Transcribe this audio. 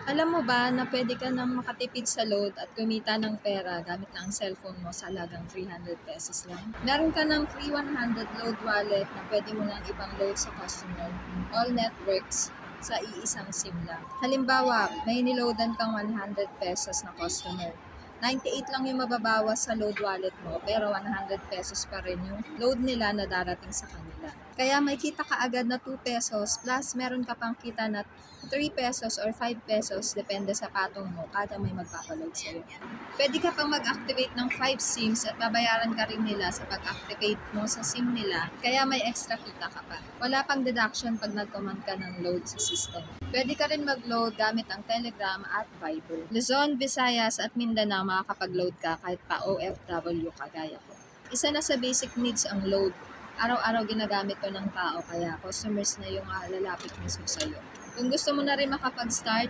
Alam mo ba na pwede ka nang makatipid sa load at kumita ng pera gamit lang ang cellphone mo sa halagang 300 pesos lang? Meron ka ng free 100 load wallet na pwede mo lang ibang load sa customer, all networks, sa iisang SIM lang. Halimbawa, may niloadan kang 100 pesos na customer. 98 lang yung mababawas sa load wallet mo pero 100 pesos pa rin yung load nila na darating sa kanila. Kaya may kita ka agad na 2 pesos plus meron ka pang kita na 3 pesos or 5 pesos depende sa patong mo kada may magpapaload sa'yo. Pwede ka pang mag-activate ng 5 SIMs at babayaran ka rin nila sa pag-activate mo sa SIM nila kaya may extra kita ka pa. Wala pang deduction pag nag-command ka ng load sa system. Pwede ka rin mag-load gamit ang Telegram at Viber. Luzon, Visayas at Mindanao makakapag-load ka kahit pa OFW kagaya ko. Isa na sa basic needs ang load. Araw-araw ginagamit to ng tao kaya customers na yung lalapit mismo sa'yo. Kung gusto mo na rin makapag-start,